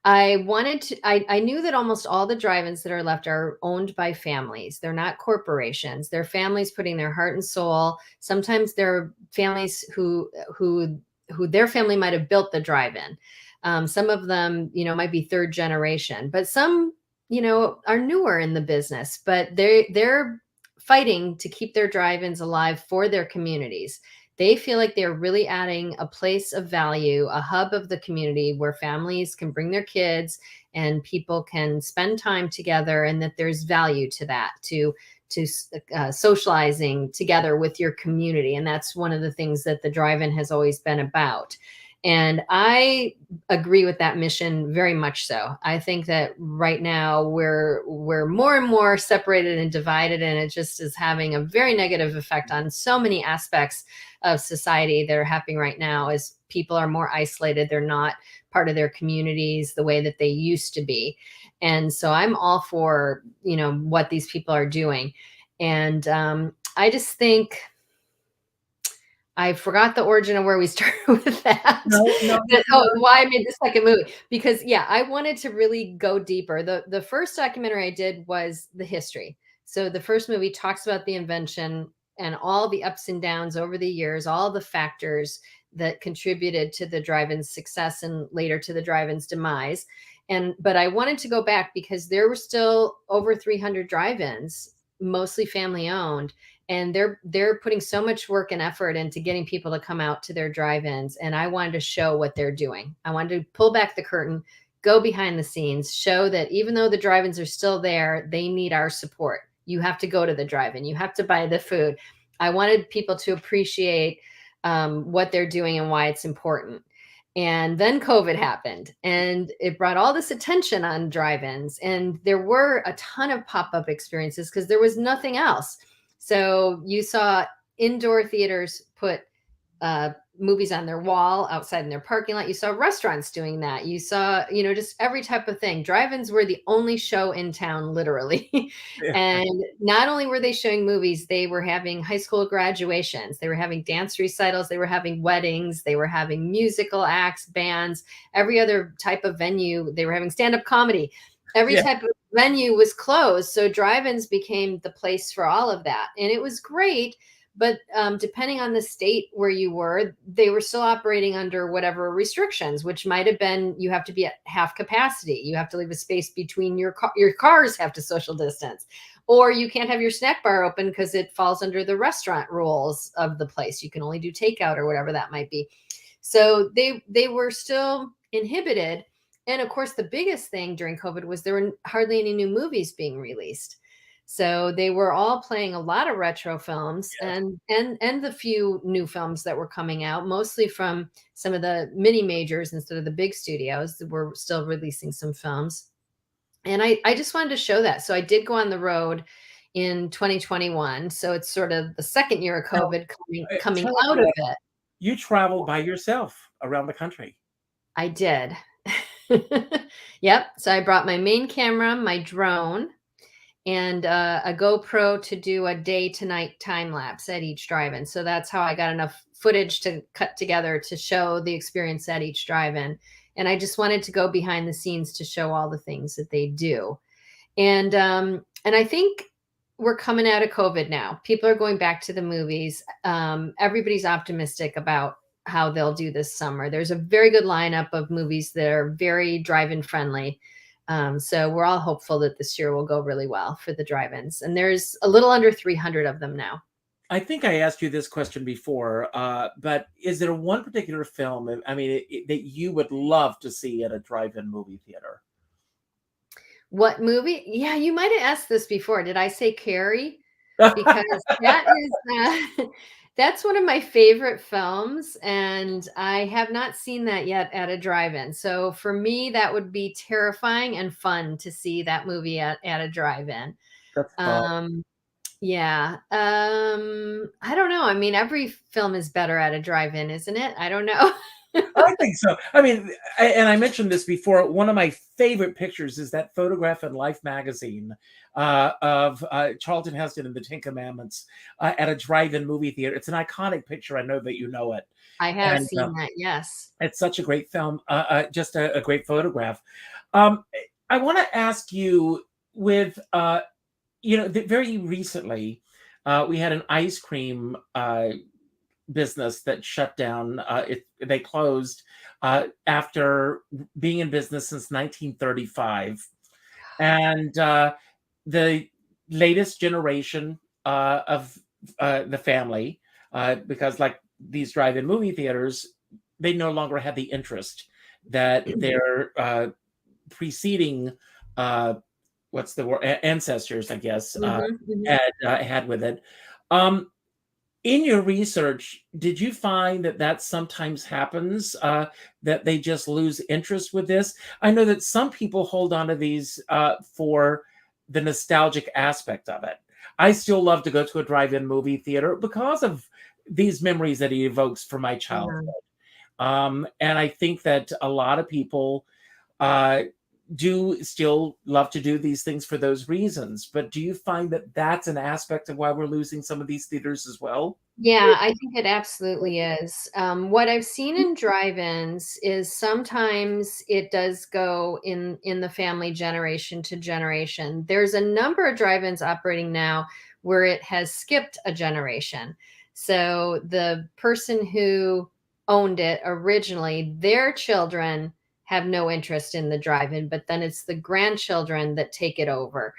I knew that almost all the drive-ins that are left are owned by families. They're not corporations. They're families putting their heart and soul. Sometimes they're families who their family might have built the drive-in. Some of them, might be third generation, but some, are newer in the business, but they're fighting to keep their drive-ins alive for their communities. They feel like they're really adding a place of value, a hub of the community where families can bring their kids and people can spend time together, and that there's value to that, to socializing together with your community. And that's one of the things that the drive-in has always been about. And I agree with that mission very much so. I think that right now we're more and more separated and divided, and it just is having a very negative effect on so many aspects of society that are happening right now as people are more isolated. They're not part of their communities the way that they used to be. And so I'm all for, what these people are doing. And I just think I forgot the origin of where we started with that. No, Why I made the second movie. Because yeah, I wanted to really go deeper. The first documentary I did was the history. So the first movie talks about the invention and all the ups and downs over the years, all the factors that contributed to the drive-in's success and later to the drive-in's demise. But I wanted to go back because there were still over 300 drive-ins, mostly family owned. And they're putting so much work and effort into getting people to come out to their drive-ins. And I wanted to show what they're doing. I wanted to pull back the curtain, go behind the scenes, show that even though the drive-ins are still there, they need our support. You have to go to the drive-in. You have to buy the food. I wanted people to appreciate what they're doing and why it's important. And then COVID happened and it brought all this attention on drive-ins. And there were a ton of pop-up experiences because there was nothing else. So you saw indoor theaters put movies on their wall outside in their parking lot. You saw restaurants doing that. You saw, just every type of thing. Drive-ins were the only show in town, literally. Yeah. And not only were they showing movies, they were having high school graduations. They were having dance recitals. They were having weddings. They were having musical acts, bands, every other type of venue. They were having stand-up comedy. Every type of venue was closed. So drive-ins became the place for all of that. And it was great. But depending on the state where you were, they were still operating under whatever restrictions, which might have been you have to be at half capacity. You have to leave a space between your cars have to social distance, or you can't have your snack bar open because it falls under the restaurant rules of the place. You can only do takeout or whatever that might be. So they were still inhibited. And of course, the biggest thing during COVID was there were hardly any new movies being released. So they were all playing a lot of retro films and the few new films that were coming out, mostly from some of the mini majors instead of the big studios that were still releasing some films. And I just wanted to show that. So I did go on the road in 2021. So it's sort of the second year of COVID coming out of it. You traveled by yourself around the country. I did. Yep. So I brought my main camera, my drone, and a GoPro to do a day to night time lapse at each drive-in. So that's how I got enough footage to cut together to show the experience at each drive-in. And I just wanted to go behind the scenes to show all the things that they do. And I think we're coming out of COVID now. People are going back to the movies. Everybody's optimistic about how they'll do this summer. There's a very good lineup of movies that are very drive-in friendly. So we're all hopeful that this year will go really well for the drive-ins. And there's a little under 300 of them now. I think I asked you this question before, but is there one particular film, that you would love to see at a drive-in movie theater? What movie? Yeah, you might have asked this before. Did I say Carrie? Because that is... that's one of my favorite films, and I have not seen that yet at a drive-in. So for me, that would be terrifying and fun to see that movie at a drive-in. That's fun. Yeah. I don't know. I mean, every film is better at a drive-in, isn't it? I don't know. I think so. And I mentioned this before. One of my favorite pictures is that photograph in Life magazine of Charlton Heston and the Ten Commandments at a drive-in movie theater. It's an iconic picture. I know that you know it. I have seen that. Yes. It's such a great film. Just a great photograph. I want to ask you with, very recently, we had an ice cream business that shut down. They closed after being in business since 1935, and the latest generation of the family, because like these drive-in movie theaters, they no longer have the interest that their preceding what's the word, ancestors, I guess, had with it. In your research, did you find that sometimes happens, that they just lose interest with this? I know that some people hold on to these for the nostalgic aspect of it. I still love to go to a drive-in movie theater because of these memories that it evokes from my childhood. And I think that a lot of people do still love to do these things for those reasons. But do you find that that's an aspect of why we're losing some of these theaters as well? Yeah, I think it absolutely is. What I've seen in drive-ins is sometimes it does go in the family generation to generation. There's a number of drive-ins operating now where it has skipped a generation. So the person who owned it originally, their children have no interest in the drive-in, but then it's the grandchildren that take it over.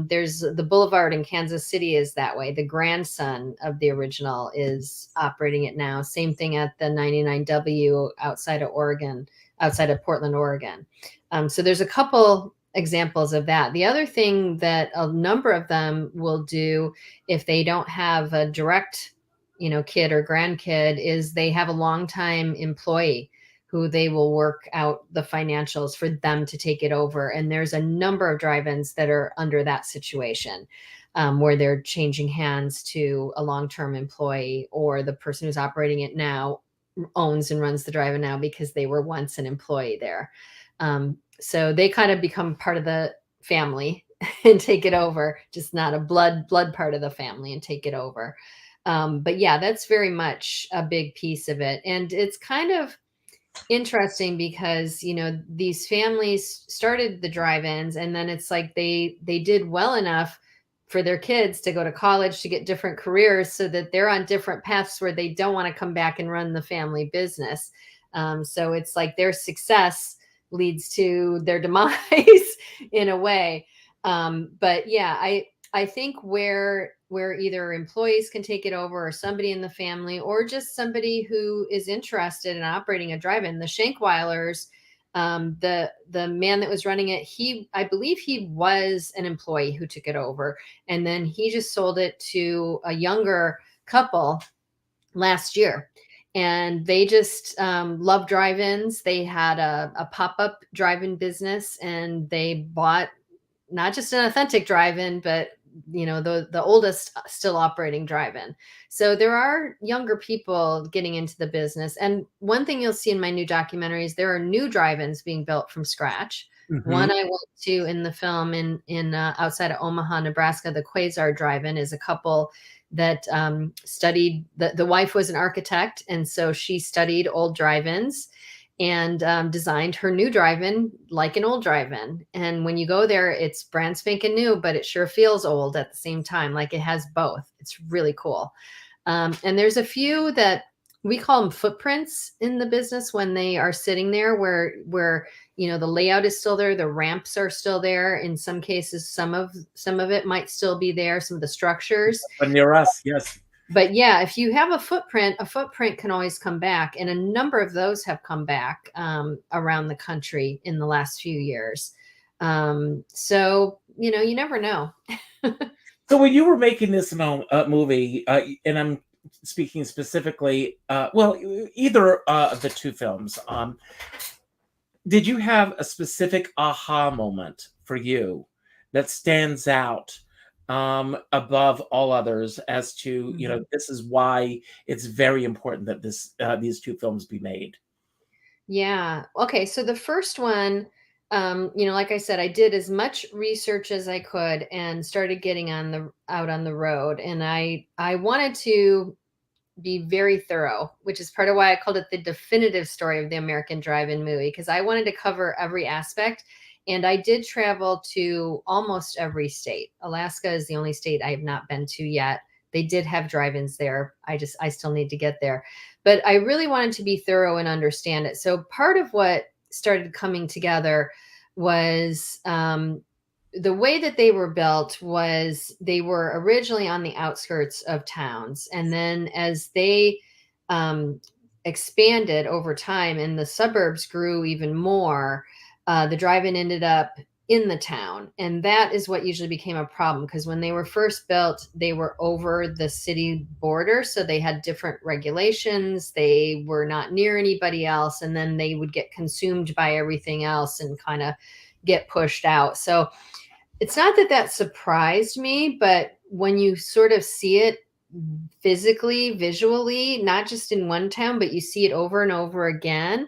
There's the Boulevard in Kansas City is that way. The grandson of the original is operating it now. Same thing at the 99W outside of Oregon, outside of Portland, Oregon. So there's a couple examples of that. The other thing that a number of them will do if they don't have a direct, kid or grandkid is they have a longtime employee who they will work out the financials for them to take it over. And there's a number of drive-ins that are under that situation where they're changing hands to a long-term employee, or the person who's operating it now owns and runs the drive-in now because they were once an employee there. So they kind of become part of the family and take it over, just not a blood part of the family, and take it over. But yeah, that's very much a big piece of it. And it's kind of interesting because these families started the drive-ins, and then it's like they did well enough for their kids to go to college to get different careers so that they're on different paths where they don't want to come back and run the family business. So it's like their success leads to their demise in a way. But yeah, I think where either employees can take it over, or somebody in the family, or just somebody who is interested in operating a drive-in. The Shankweilers, the man that was running it, I believe he was an employee who took it over, and then he just sold it to a younger couple last year. And they just love drive-ins. They had a pop-up drive-in business, and they bought not just an authentic drive-in, but the oldest still operating drive-in. So there are younger people getting into the business. And one thing you'll see in my new documentary is there are new drive-ins being built from scratch. Mm-hmm. One I went to in the film in outside of Omaha, Nebraska, the Quasar Drive-In, is a couple that studied. The wife was an architect, and so she studied old drive-ins and designed her new drive-in like an old drive-in. And when you go there, it's brand spanking new, but it sure feels old at the same time. Like it has both. It's really cool. And there's a few that we call them footprints in the business when they are sitting there where the layout is still there. The ramps are still there. In some cases, some of it might still be there, some of the structures. But near us, yes. But yeah, if you have a footprint can always come back. And a number of those have come back around the country in the last few years. So, you never know. So when you were making this movie, and I'm speaking specifically, either of the two films, did you have a specific aha moment for you that stands out above all others as to, this is why it's very important that these two films be made? Yeah. Okay. So the first one, like I said, I did as much research as I could and started getting out on the road. And I wanted to be very thorough, which is part of why I called it the definitive story of the American drive-in movie, because I wanted to cover every aspect. And I did travel to almost every state. Alaska is the only state I have not been to yet. They did have drive-ins there. I still need to get there. But I really wanted to be thorough and understand it. So part of what started coming together was the way that they were built was they were originally on the outskirts of towns. And then as they expanded over time and the suburbs grew even more, the drive-in ended up in the town. And that is what usually became a problem, because when they were first built, they were over the city border. So they had different regulations. They were not near anybody else. And then they would get consumed by everything else and kind of get pushed out. So it's not that surprised me, but when you sort of see it physically, visually, not just in one town, but you see it over and over again,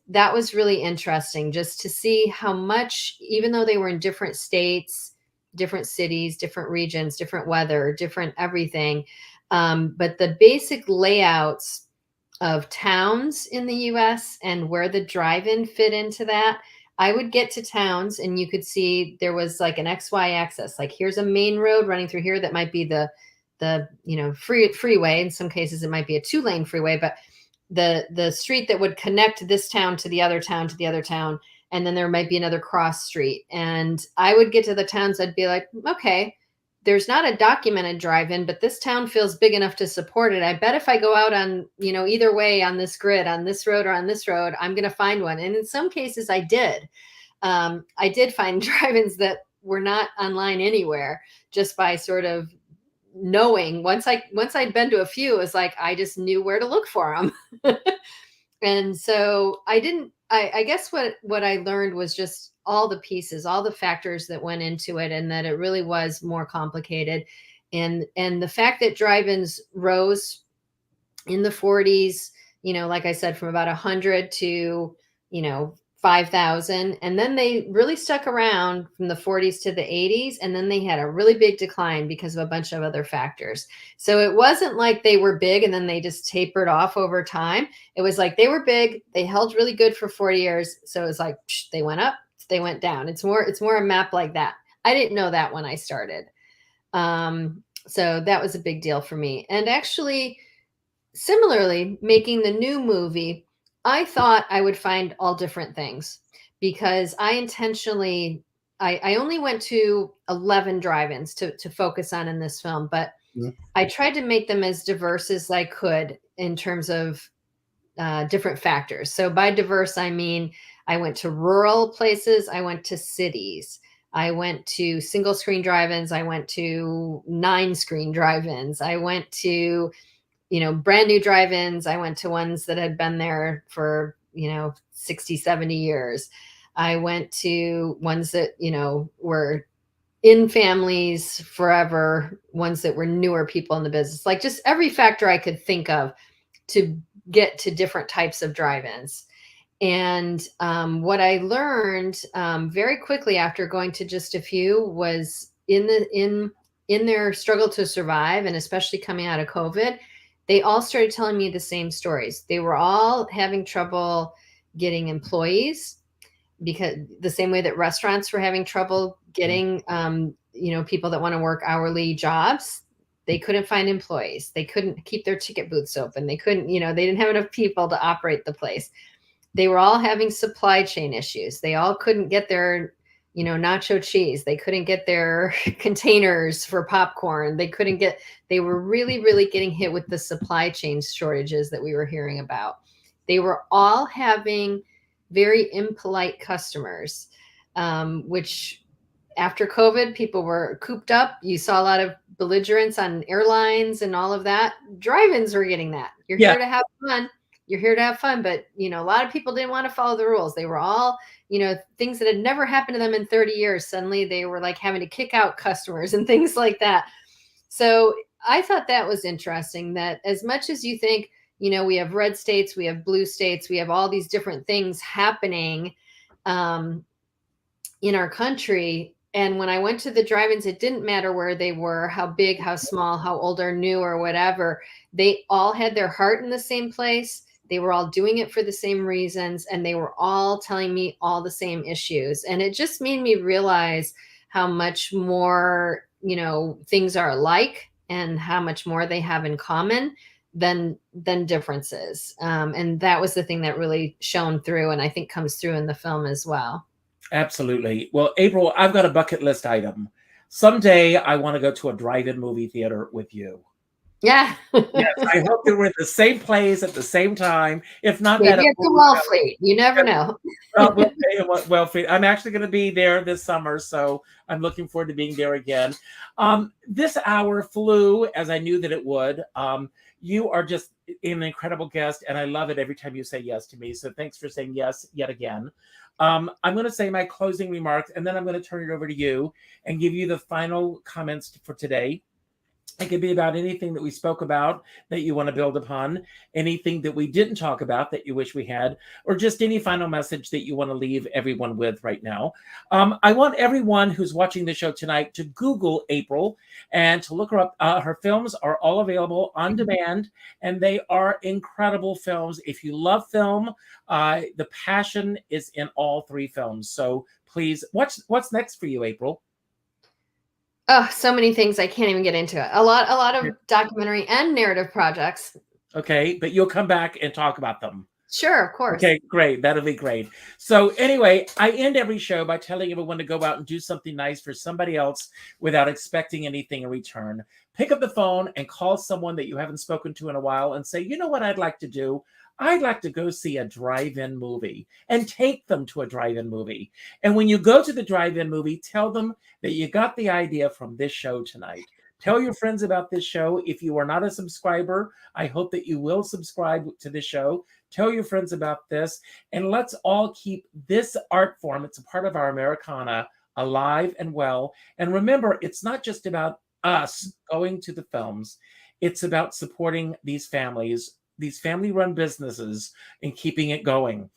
that was really interesting, just to see how much, even though they were in different states, different cities, different regions, different weather, different everything, But the basic layouts of towns in the US and where the drive-in fit into that, I would get to towns and you could see there was like an XY axis. Like here's a main road running through here that might be the freeway. In some cases it might be a 2-lane freeway, but the street that would connect this town to the other town to the other town. And then there might be another cross street. And I would get to the towns, I'd be like, okay, there's not a documented drive-in, but this town feels big enough to support it. I bet if I go out on, either way on this grid, on this road or on this road, I'm going to find one. And in some cases I did. I did find drive-ins that were not online anywhere, just by sort of knowing. Once I'd been to a few, it was like, I just knew where to look for them. And so I guess what I learned was just all the pieces, all the factors that went into it, and that it really was more complicated. And the fact that drive-ins rose in the 40s, like I said, from about 100 to, 5,000. And then they really stuck around from the 40s to the 80s. And then they had a really big decline because of a bunch of other factors. So it wasn't like they were big and then they just tapered off over time. It was like they were big, they held really good for 40 years. So it was like, they went up, they went down. It's more a map like that. I didn't know that when I started. So that was a big deal for me. And actually, similarly, making the new movie, I thought I would find all different things, because I intentionally, I only went to 11 drive-ins to focus on in this film, but I tried to make them as diverse as I could in terms of different factors. So by diverse, I mean, I went to rural places, I went to cities, I went to single screen drive-ins, I went to 9-screen drive-ins, I went to brand new drive-ins. I went to ones that had been there for, 60, 70 years. I went to ones that, were in families forever, ones that were newer people in the business, like just every factor I could think of to get to different types of drive-ins. And what I learned very quickly after going to just a few was in their struggle to survive, and especially coming out of COVID, they all started telling me the same stories. They were all having trouble getting employees, because the same way that restaurants were having trouble getting, people that want to work hourly jobs, they couldn't find employees. They couldn't keep their ticket booths open. They couldn't, they didn't have enough people to operate the place. They were all having supply chain issues. They all couldn't get their nacho cheese. They couldn't get their containers for popcorn. They were really, really getting hit with the supply chain shortages that we were hearing about. They were all having very impolite customers, which after COVID, people were cooped up. You saw a lot of belligerence on airlines and all of that. Drive-ins were getting that. You're here to have fun. You're here to have fun. But, a lot of people didn't want to follow the rules. They were all, things that had never happened to them in 30 years. Suddenly they were like having to kick out customers and things like that. So I thought that was interesting, that as much as you think, we have red states, we have blue states, we have all these different things happening in our country. And when I went to the drive-ins, it didn't matter where they were, how big, how small, how old or new or whatever. They all had their heart in the same place. They were all doing it for the same reasons, and they were all telling me all the same issues. And it just made me realize how much more, things are alike and how much more they have in common than differences. And that was the thing that really shone through, and I think comes through in the film as well. Absolutely. Well, April, I've got a bucket list item. Someday I want to go to a drive-in movie theater with you. Yeah. Yes, I hope that we're at the same place at the same time. If not, maybe at the Wellfleet. You never know. Wellfleet. I'm actually going to be there this summer, so I'm looking forward to being there again. This hour flew as I knew that it would. You are just an incredible guest, and I love it every time you say yes to me. So thanks for saying yes yet again. I'm going to say my closing remarks, and then I'm going to turn it over to you and give you the final comments for today. It could be about anything that we spoke about that you want to build upon, anything that we didn't talk about that you wish we had, or just any final message that you want to leave everyone with right now. I want everyone who's watching the show tonight to Google April and to look her up. Her films are all available on demand, and they are incredible films. If you love film, the passion is in all three films. So please, what's next for you, April? Oh, so many things. I can't even get into it. A lot of documentary and narrative projects. Okay, but you'll come back and talk about them. Sure, of course. Okay, great. That'll be great. So anyway, I end every show by telling everyone to go out and do something nice for somebody else without expecting anything in return. Pick up the phone and call someone that you haven't spoken to in a while and say, you know what I'd like to do? I'd like to go see a drive-in movie, and take them to a drive-in movie. And when you go to the drive-in movie, tell them that you got the idea from this show tonight. Tell your friends about this show. If you are not a subscriber, I hope that you will subscribe to this show. Tell your friends about this, and let's all keep this art form. It's a part of our Americana alive and well. And remember, it's not just about us going to the films. It's about supporting these families, these family-run businesses, and keeping it going.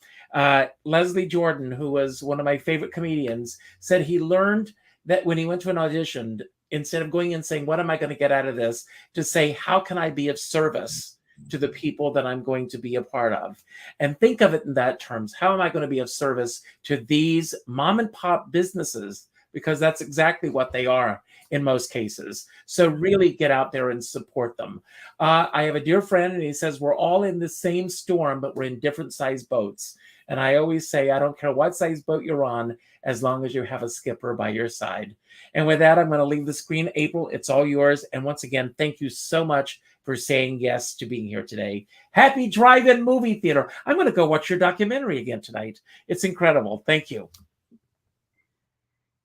Leslie Jordan, who was one of my favorite comedians, said he learned that when he went to an audition, instead of going and saying, what am I going to get out of this, to say, how can I be of service to the people that I'm going to be a part of? And think of it in that terms. How am I going to be of service to these mom and pop businesses? Because that's exactly what they are in most cases. So really get out there and support them. I have a dear friend, and he says, we're all in the same storm, but we're in different size boats. And I always say, I don't care what size boat you're on, as long as you have a skipper by your side. And with that, I'm going to leave the screen. April, it's all yours. And once again, thank you so much for saying yes to being here today. Happy drive-in movie theater. I'm going to go watch your documentary again tonight. It's incredible. Thank you.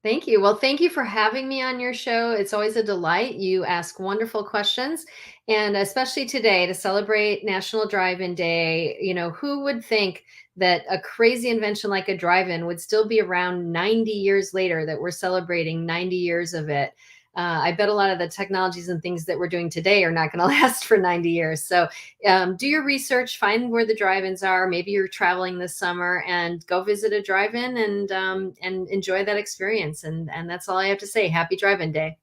Thank you. Well, thank you for having me on your show. It's always a delight. You ask wonderful questions, and especially today to celebrate National Drive-In Day. You know, who would think that a crazy invention like a drive-in would still be around 90 years later, that we're celebrating 90 years of it? I bet a lot of the technologies and things that we're doing today are not going to last for 90 years. So do your research, find where the drive-ins are. Maybe you're traveling this summer, and go visit a drive-in and enjoy that experience. And that's all I have to say. Happy Drive-In Day.